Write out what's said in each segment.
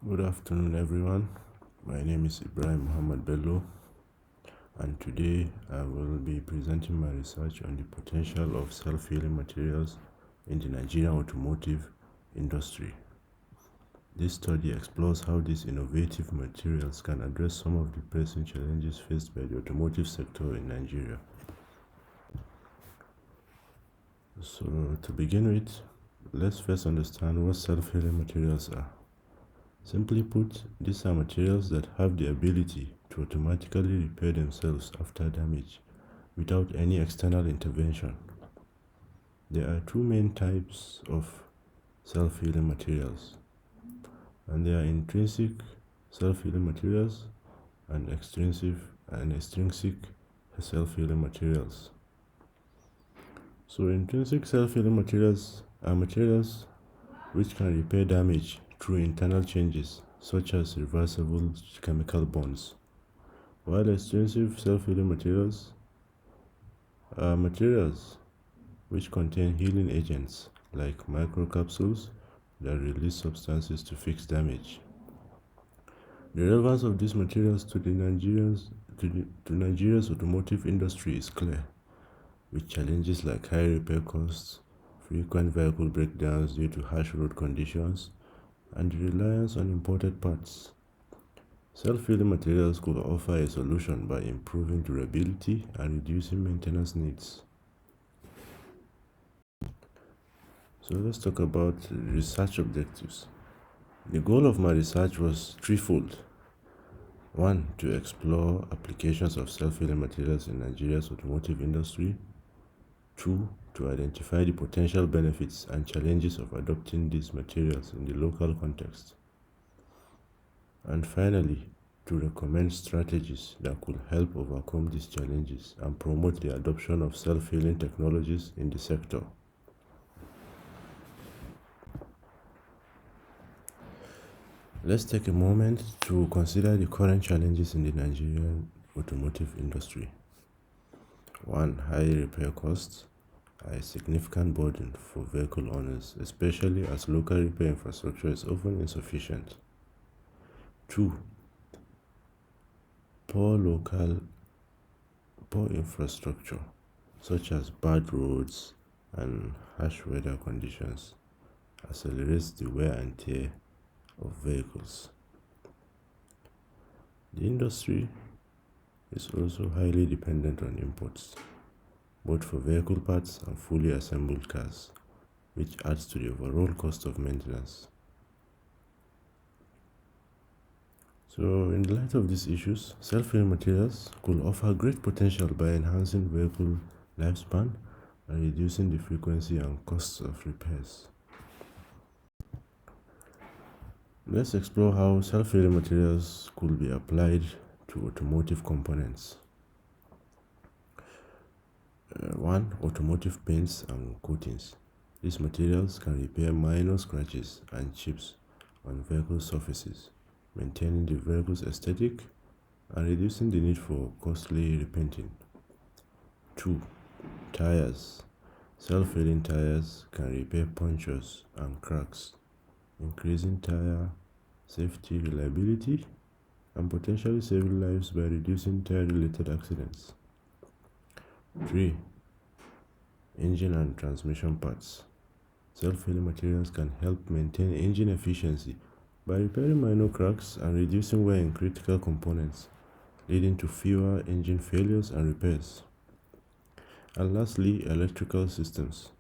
Good afternoon, everyone. My name is Ibrahim Bello, and today I will be presenting my research on the potential of self-healing materials in the Nigerian automotive industry. This study explores how these innovative materials can address some of the pressing challenges faced by the automotive sector in Nigeria. So, to begin with, let's first understand what self-healing materials are. Simply put, these are materials that have the ability to automatically repair themselves after damage without any external intervention. There are two main types of self-healing materials, and they are intrinsic self-healing materials and extrinsic self-healing materials. So intrinsic self-healing materials are materials which can repair damage through internal changes such as reversible chemical bonds, while extrinsic self-healing materials are materials which contain healing agents like microcapsules that release substances to fix damage. The relevance of these materials to Nigeria's automotive industry is clear, with challenges like high repair costs, frequent vehicle breakdowns due to harsh road conditions, and the reliance on imported parts. Self-healing materials could offer a solution by improving durability and reducing maintenance needs. So let's talk about research objectives. The goal of my research was threefold. One, to explore applications of self-healing materials in Nigeria's automotive industry. Two, to identify the potential benefits and challenges of adopting these materials in the local context. And finally, to recommend strategies that could help overcome these challenges and promote the adoption of self-healing technologies in the sector. Let's take a moment to consider the current challenges in the Nigerian automotive industry. One, high repair costs are a significant burden for vehicle owners, especially as local repair infrastructure is often insufficient. Two, poor infrastructure, such as bad roads and harsh weather conditions, accelerates the wear and tear of vehicles. The industry is also highly dependent on imports, both for vehicle parts and fully assembled cars, which adds to the overall cost of maintenance. So, in light of these issues, self-healing materials could offer great potential by enhancing vehicle lifespan and reducing the frequency and costs of repairs. Let's explore how self-healing materials could be applied to automotive components. One, automotive paints and coatings. These materials can repair minor scratches and chips on vehicle surfaces, maintaining the vehicle's aesthetic and reducing the need for costly repainting. Two, tires. Self-healing tires can repair punctures and cracks, increasing tire safety, reliability, and potentially saving lives by reducing tire-related accidents. 3. Engine and transmission parts. Self-healing materials can help maintain engine efficiency by repairing minor cracks and reducing wear in critical components, leading to fewer engine failures and repairs. And lastly, electrical systems.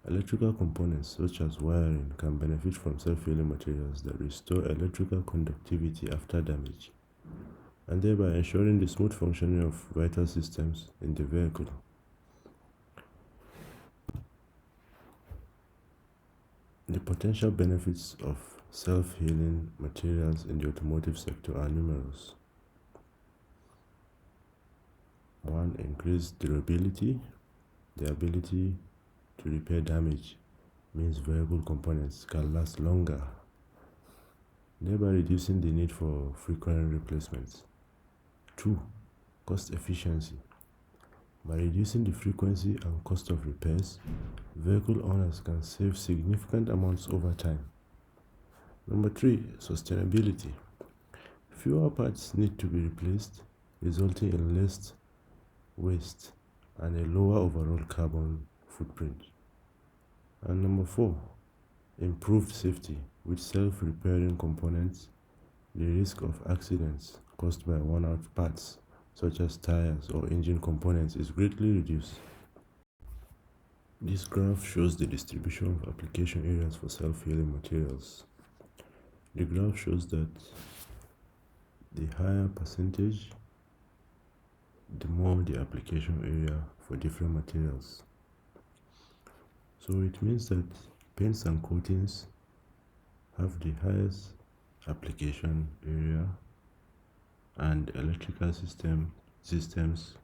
Electrical components such as wiring can benefit from self-healing materials that restore electrical conductivity after damage, and thereby ensuring the smooth functioning of vital systems in the vehicle. The potential benefits of self-healing materials in the automotive sector are numerous. 1. Increased durability. The ability to repair damage means vehicle components can last longer, thereby reducing the need for frequent replacements. 2. Cost efficiency. By reducing the frequency and cost of repairs, vehicle owners can save significant amounts over time. Number 3, sustainability. Fewer parts need to be replaced, resulting in less waste and a lower overall carbon footprint. And number 4, improved safety. With self-repairing components, the risk of accidents caused by worn-out parts, such as tires or engine components, is greatly reduced. This graph shows the distribution of application areas for self-healing materials. The graph shows that the higher percentage, the more the application area for different materials. So it means that paints and coatings have the highest application area, and electrical systems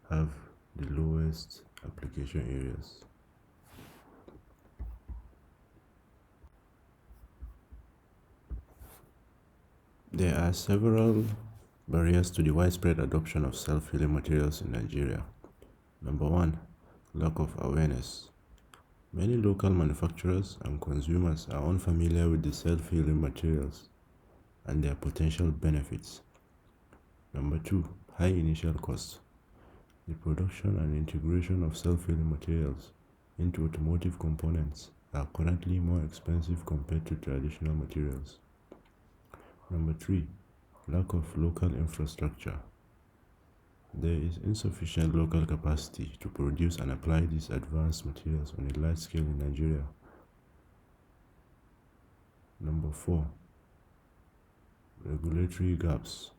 have the lowest application areas. There are several barriers to the widespread adoption of self-healing materials in Nigeria. Number 1, lack of awareness. Many local manufacturers and consumers are unfamiliar with the self-healing materials and their potential benefits. Number 2, high initial costs. The production and integration of self-healing materials into automotive components are currently more expensive compared to traditional materials. Number 3, lack of local infrastructure. There is insufficient local capacity to produce and apply these advanced materials on a large scale in Nigeria. Number 4, regulatory gaps.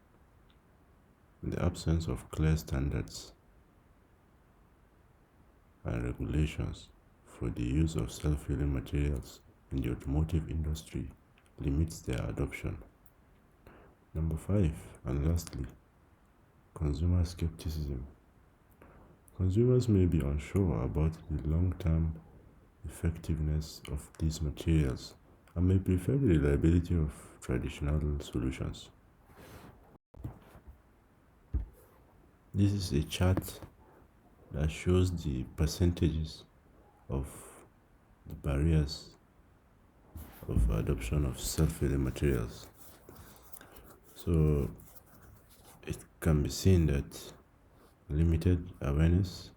The absence of clear standards and regulations for the use of self-healing materials in the automotive industry limits their adoption. Number 5, and lastly, consumer skepticism. Consumers may be unsure about the long-term effectiveness of these materials and may prefer the reliability of traditional solutions. This is a chart that shows the percentages of the barriers of adoption of self-healing materials. So it can be seen that limited awareness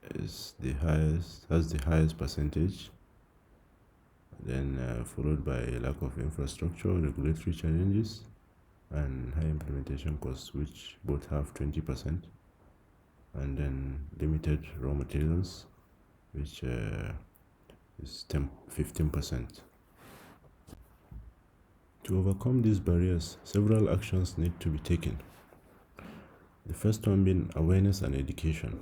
has the highest percentage, then followed by a lack of infrastructure, regulatory challenges, and high implementation costs, which both have 20%, and then limited raw materials, which is 15%. To overcome these barriers, several actions need to be taken. The first one being awareness and education.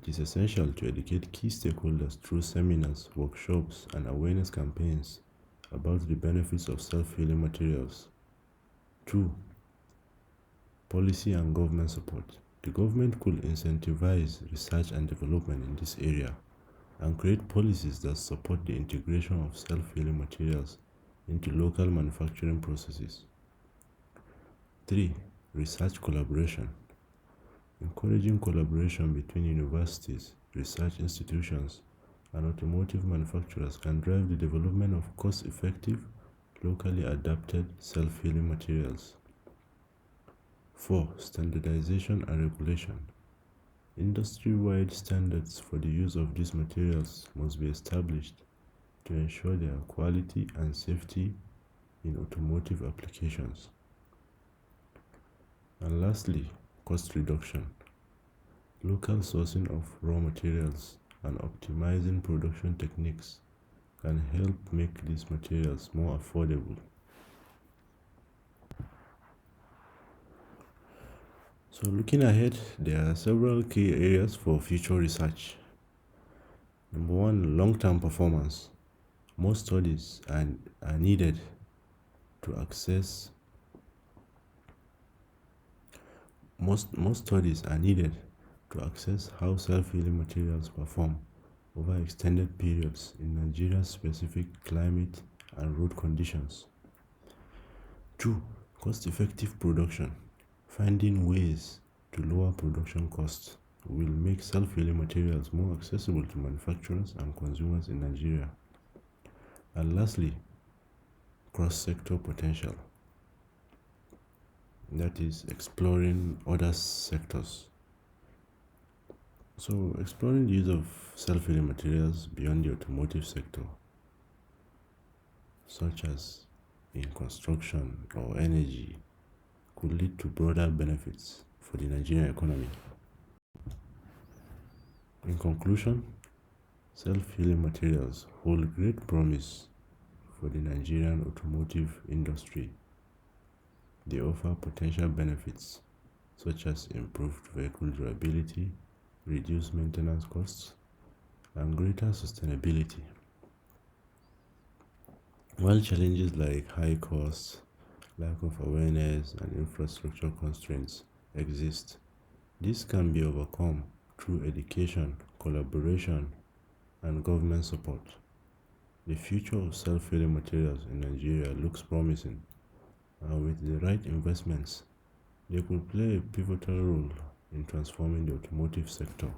It is essential to educate key stakeholders through seminars, workshops, and awareness campaigns about the benefits of self-healing materials. 2, policy and government support. The government could incentivize research and development in this area and create policies that support the integration of self-healing materials into local manufacturing processes. 3, research collaboration. Encouraging collaboration between universities, research institutions, and automotive manufacturers can drive the development of cost-effective, locally adapted self-healing materials. 4, standardization and regulation. Industry-wide standards for the use of these materials must be established to ensure their quality and safety in automotive applications. And lastly, cost reduction. Local sourcing of raw materials and optimizing production techniques can help make these materials more affordable. So looking ahead, there are several key areas for future research. Number 1, long-term performance. More studies are needed to access how self-healing materials perform over extended periods in Nigeria's specific climate and road conditions. 2, cost-effective production. Finding ways to lower production costs will make self-healing materials more accessible to manufacturers and consumers in Nigeria. And lastly, cross-sector potential, that is exploring other sectors. So exploring the use of self-healing materials beyond the automotive sector, such as in construction or energy, could lead to broader benefits for the Nigerian economy. In conclusion, self-healing materials hold great promise for the Nigerian automotive industry. They offer potential benefits such as improved vehicle durability, reduced maintenance costs, and greater sustainability. While challenges like high costs, lack of awareness, and infrastructure constraints exist, this can be overcome through education, collaboration, and government support. The future of self-healing materials in Nigeria looks promising, and with the right investments, they could play a pivotal role in transforming the automotive sector.